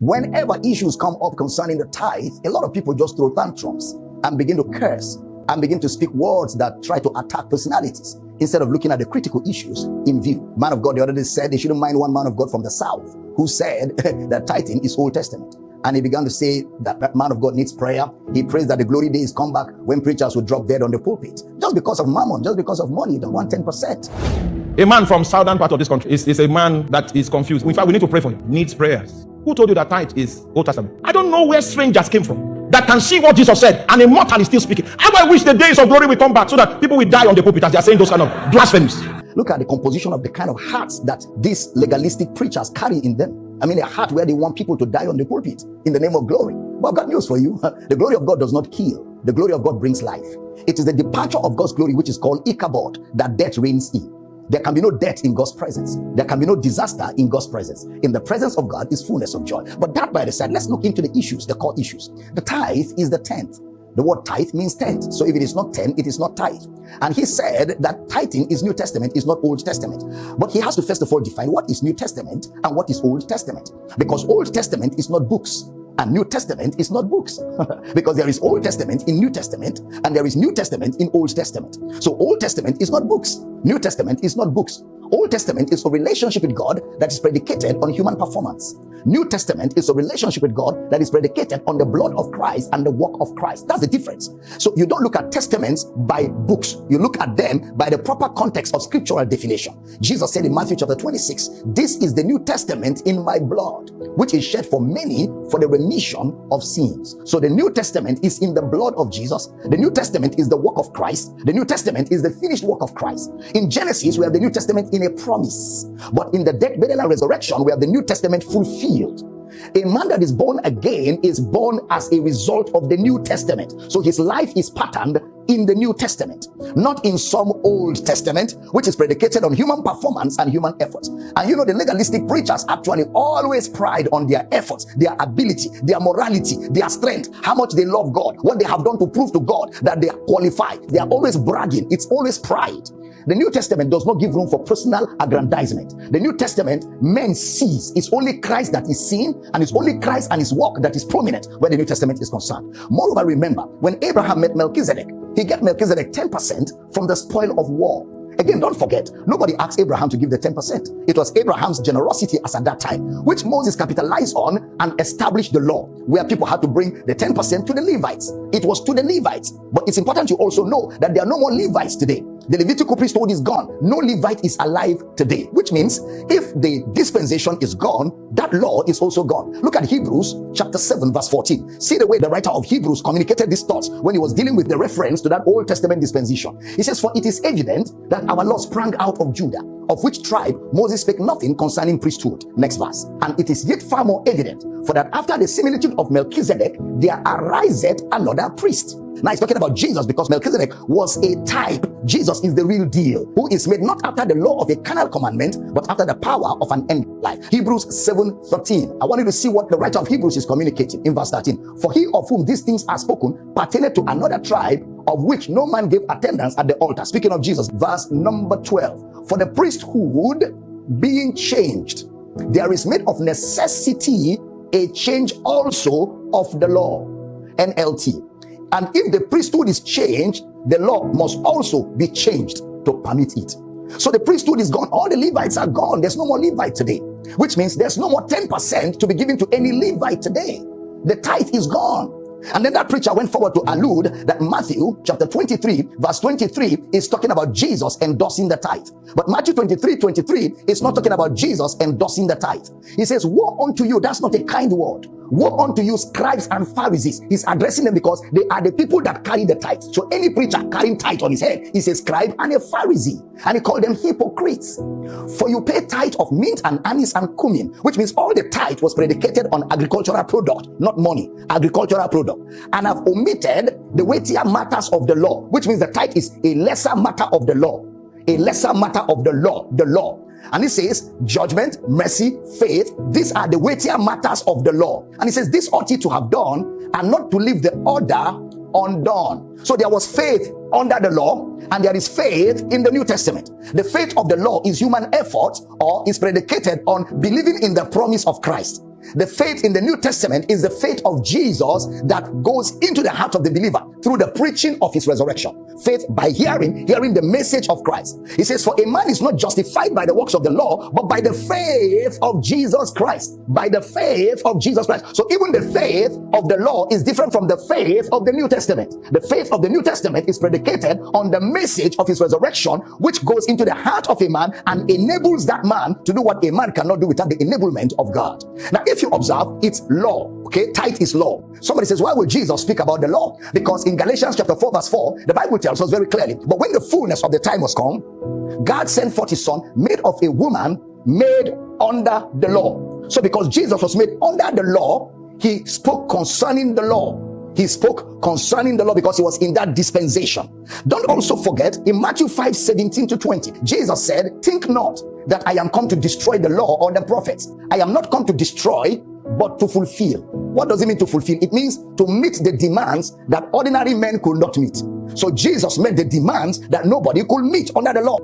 Whenever issues come up concerning the tithe, a lot of people just throw tantrums and begin to curse and begin to speak words that try to attack personalities instead of looking at the critical issues in view. Man of God the other day said they shouldn't mind one man of God from the south who said that tithing is Old Testament. And he began to say that man of God needs prayer. He prays that the glory days come back when preachers will drop dead on the pulpit. Just because of mammon, just because of money, they want 10%. A man from southern part of this country is a man that is confused. In fact, we need to pray for him. Needs prayers. Who told you that tithe is Old Testament? I don't know where strangers came from that can see what Jesus said, and a mortal is still speaking. How I wish the days of glory will come back so that people will die on the pulpit as they are saying those kind of blasphemies. Look at the composition of the kind of hearts that these legalistic preachers carry in them. I mean, a heart where they want people to die on the pulpit in the name of glory. But I've got news for you. The glory of God does not kill. The glory of God brings life. It is the departure of God's glory, which is called Ichabod, that death reigns in. There can be no death in God's presence. There can be no disaster in God's presence. In the presence of God is fullness of joy. But that by the side, let's look into the issues, the core issues. The tithe is the tenth. The word tithe means tenth. So if it is not 10, it is not tithe. And he said that tithing is New Testament, is not Old Testament. But he has to first of all define what is New Testament and what is Old Testament. Because Old Testament is not books and New Testament is not books. Because there is Old Testament in New Testament and there is New Testament in Old Testament. So Old Testament is not books. New Testament is not books. Old Testament is a relationship with God that is predicated on human performance. New Testament is a relationship with God that is predicated on the blood of Christ and the work of Christ. That's the difference. So you don't look at testaments by books. You look at them by the proper context of scriptural definition. Jesus said in Matthew chapter 26, this is the New Testament in my blood, which is shed for many for the remission of sins. So the New Testament is in the blood of Jesus. The New Testament is the work of Christ. The New Testament is the finished work of Christ. In Genesis, we have the New Testament in a promise. But in the death, burial, and resurrection, we have the New Testament fulfilled. A man that is born again is born as a result of the New Testament. So his life is patterned in the New Testament, not in some Old Testament, which is predicated on human performance and human efforts. And you know, the legalistic preachers actually always pride on their efforts, their ability, their morality, their strength, how much they love God, what they have done to prove to God that they are qualified. They are always bragging. It's always pride. The New Testament does not give room for personal aggrandizement. The New Testament, men sees. It's only Christ that is seen, and it's only Christ and his work that is prominent where the New Testament is concerned. Moreover, remember, when Abraham met Melchizedek, he got Melchizedek 10% from the spoil of war. Again, don't forget, nobody asked Abraham to give the 10%. It was Abraham's generosity as at that time, which Moses capitalized on and established the law, where people had to bring the 10% to the Levites. It was to the Levites. But it's important you also know that there are no more Levites today. The Levitical priesthood is gone. No Levite is alive today, which means if the dispensation is gone, that law is also gone. Look at Hebrews chapter 7 verse 14. See the way the writer of Hebrews communicated these thoughts when he was dealing with the reference to that Old Testament dispensation. He says, for it is evident that our law sprang out of Judah, of which tribe Moses spake nothing concerning priesthood. Next verse. And it is yet far more evident, for that after the similitude of Melchizedek, there ariseth another priest. Now he's talking about Jesus because Melchizedek was a type. Jesus is the real deal, who is made not after the law of a carnal commandment, but after the power of an end life. Hebrews 7:13. I want you to see what the writer of Hebrews is communicating in verse 13. For he of whom these things are spoken pertained to another tribe, of which no man gave attendance at the altar. Speaking of Jesus, verse number 12. For the priesthood being changed, there is made of necessity a change also of the law. NLT. And if the priesthood is changed, the law must also be changed to permit it. So the priesthood is gone. All the Levites are gone. There's no more Levite today, which means there's no more 10% to be given to any Levite today. The tithe is gone. And then that preacher went forward to allude that Matthew chapter 23 verse 23 is talking about Jesus endorsing the tithe. But Matthew 23:23 is not talking about Jesus endorsing the tithe. He says, woe unto you. That's not a kind word. Woe unto you, scribes and Pharisees. He's addressing them because they are the people that carry the tithe. So any preacher carrying tithe on his head is a scribe and a Pharisee. And he called them hypocrites. For you pay tithe of mint and anise and cumin, which means all the tithe was predicated on agricultural product, not money, agricultural product. And have omitted the weightier matters of the law, which means the tithe is a lesser matter of the law. A lesser matter of the law. And it says judgment, mercy, faith. These are the weightier matters of the law. And it says this ought ye to have done, and not to leave the order undone. So there was faith under the law, and there is faith in the New Testament. The faith of the law is human effort, or is predicated on believing in the promise of Christ. The faith in the New Testament is the faith of Jesus that goes into the heart of the believer through the preaching of his resurrection. Faith by hearing the message of Christ. He says, for a man is not justified by the works of the law, but by the faith of Jesus Christ. By the faith of Jesus Christ. So even the faith of the law is different from the faith of the New Testament. The faith of the New Testament is predicated on the message of his resurrection, which goes into the heart of a man and enables that man to do what a man cannot do without the enablement of God. Now, if you observe, it's law. Okay, tithe is law. Somebody says, why will Jesus speak about the law? Because in Galatians chapter 4 verse 4, the Bible tells us very clearly, but when the fullness of the time was come, God sent forth his son, made of a woman, made under the law. So because Jesus was made under the law, he spoke concerning the law. He spoke concerning the law because he was in that dispensation. Don't also forget, in Matthew 5:17-20, Jesus said, think not that I am come to destroy the law or the prophets. I am not come to destroy, but to fulfill. What does it mean to fulfill? It means to meet the demands that ordinary men could not meet. So Jesus met the demands that nobody could meet under the law.